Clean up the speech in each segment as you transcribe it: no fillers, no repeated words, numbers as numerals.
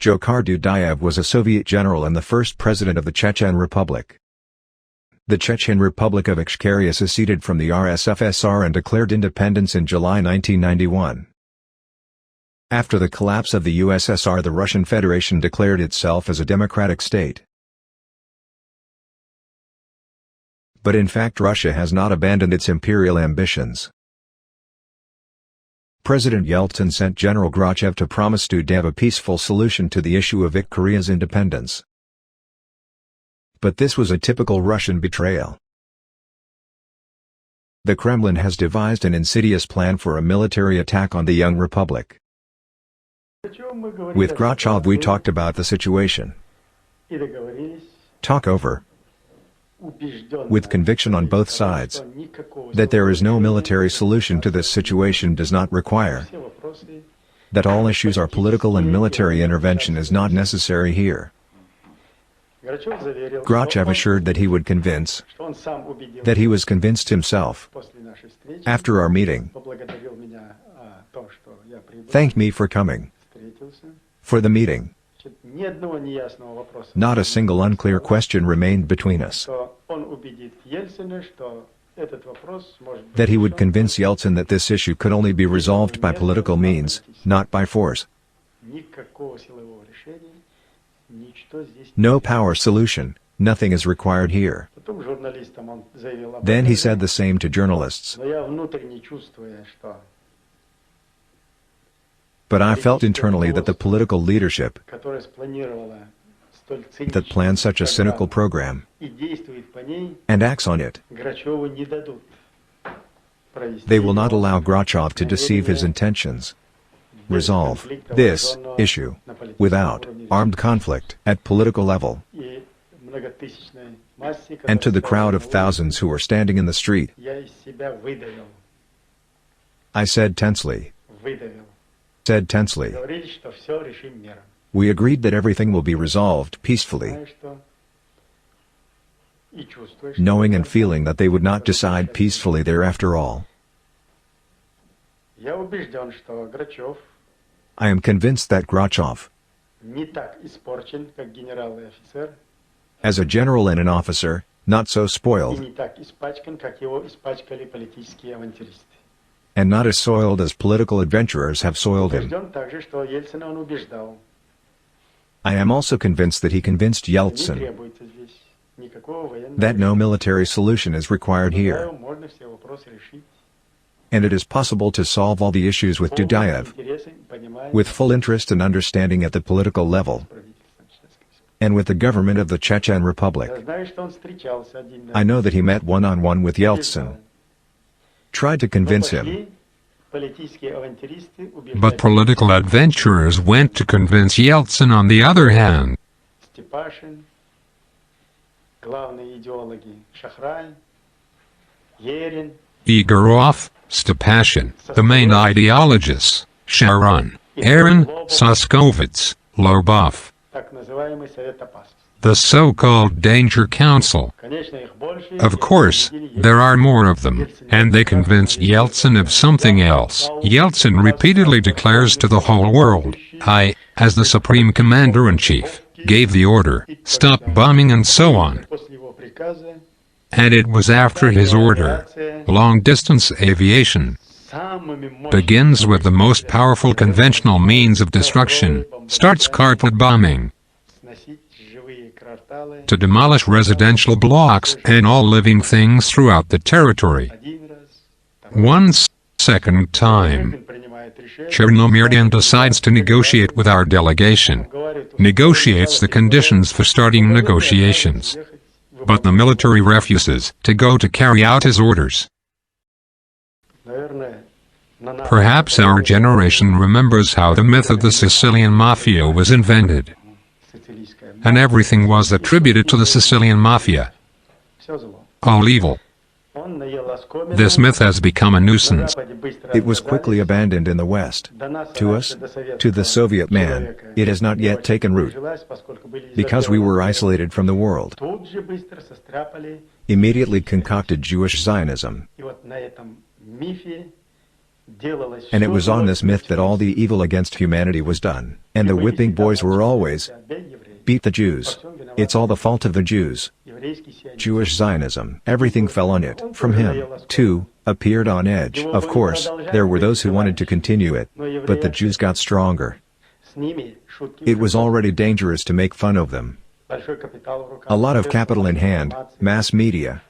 Dzhokhar Dudaev was a Soviet general and the first president of the Chechen Republic. The Chechen Republic of Ichkeria seceded from the RSFSR and declared independence in July 1991. After the collapse of the USSR, the Russian Federation declared itself as a democratic state. But in fact, Russia has not abandoned its imperial ambitions. President Yeltsin sent General Gorbachev to promise Dudaev a peaceful solution to the issue of Ichkeria's independence. But this was a typical Russian betrayal. The Kremlin has devised an insidious plan for a military attack on the young republic. With Gorbachev we talked about the situation. Talk over. With conviction on both sides, that there is no military solution to this situation does not require, that all issues are political and military intervention is not necessary here. Gorbachev assured that he would convince, that he was convinced himself. After our meeting, thanked me for coming, for the meeting. Not a single unclear question remained between us. That he would convince Yeltsin that this issue could only be resolved by political means, not by force. No power solution, nothing is required here. Then he said the same to journalists. But I felt internally that the political leadership that plans such a cynical program and acts on it, they will not allow Gorbachev to deceive his intentions. Resolve this issue without armed conflict at political level. And to the crowd of thousands who were standing in the street, I said tensely, we agreed that everything will be resolved peacefully, knowing and feeling that they would not decide peacefully there after all. I am convinced that Gorbachev, as a general and an officer, not so spoiled, and not as soiled as political adventurers have soiled him. I am also convinced that he convinced Yeltsin that no military solution is required here, and it is possible to solve all the issues with Dudaev, with full interest and understanding at the political level, and with the government of the Chechen Republic. I know that he met one-on-one with Yeltsin, tried to convince him. But political adventurers went to convince Yeltsin on the other hand. Igorov, Stepashin, the main ideologists, Sharon, Aaron, Soskovitz, Lobov, the so-called Danger Council. Of course, there are more of them, and they convinced Yeltsin of something else. Yeltsin repeatedly declares to the whole world, I, as the Supreme Commander-in-Chief, gave the order, stop bombing and so on. And it was after his order, long-distance aviation begins with the most powerful conventional means of destruction, starts carpet bombing, to demolish residential blocks and all living things throughout the territory. One second time, Chernomyrdian decides to negotiate with our delegation, negotiates the conditions for starting negotiations. But the military refuses to go to carry out his orders. Perhaps our generation remembers how the myth of the Sicilian Mafia was invented, and everything was attributed to the Sicilian Mafia. All evil. This myth has become a nuisance. It was quickly abandoned in the West. To us, to the Soviet man, it has not yet taken root. Because we were isolated from the world. Immediately concocted Jewish Zionism. And it was on this myth that all the evil against humanity was done. And the whipping boys were always, beat the Jews. It's all the fault of the Jews. Jewish Zionism, everything fell on it. From him, too, appeared on edge. Of course, there were those who wanted to continue it, but the Jews got stronger. It was already dangerous to make fun of them. A lot of capital in hand, mass media.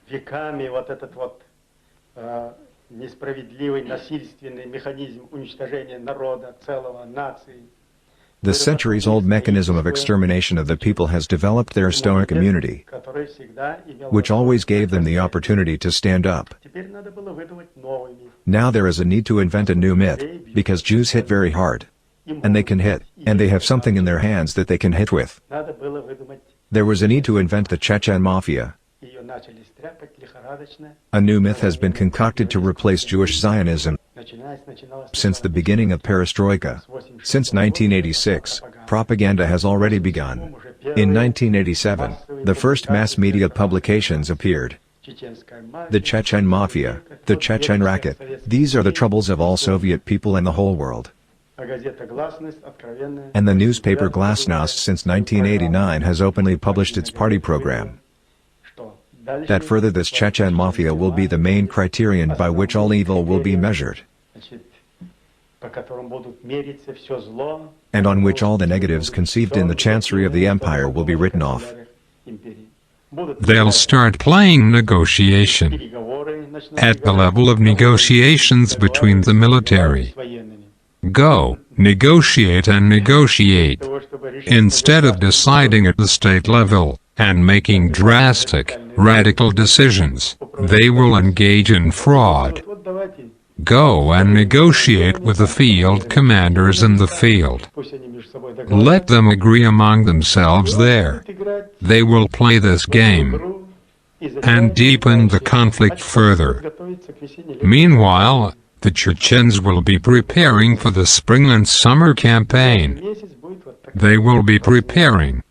The centuries-old mechanism of extermination of the people has developed their stoic immunity, which always gave them the opportunity to stand up. Now there is a need to invent a new myth, because Jews hit very hard. And they can hit, and they have something in their hands that they can hit with. There was a need to invent the Chechen Mafia. A new myth has been concocted to replace Jewish Zionism. Since the beginning of Perestroika, since 1986, propaganda has already begun. In 1987, the first mass media publications appeared. The Chechen Mafia, the Chechen Racket, these are the troubles of all Soviet people and the whole world. And the newspaper Glasnost since 1989 has openly published its party program. That further this Chechen Mafia will be the main criterion by which all evil will be measured, and on which all the negatives conceived in the chancery of the empire will be written off. They'll start playing negotiation at the level of negotiations between the military. Go, negotiate and negotiate, instead of deciding at the state level and making drastic, radical decisions. They will engage in fraud. Go and negotiate with the field commanders in the field. Let them agree among themselves there. They will play this game and deepen the conflict further. Meanwhile, the Chechens will be preparing for the spring and summer campaign. They will be preparing.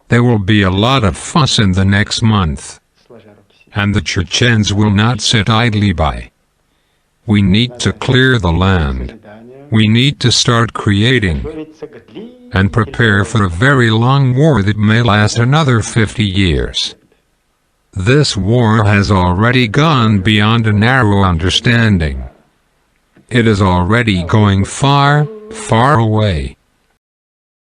There will be a lot of fuss in the next month. And the Chechens will not sit idly by. We need to clear the land. We need to start creating and prepare for a very long war that may last another 50 years. This war has already gone beyond a narrow understanding. It is already going far, far away.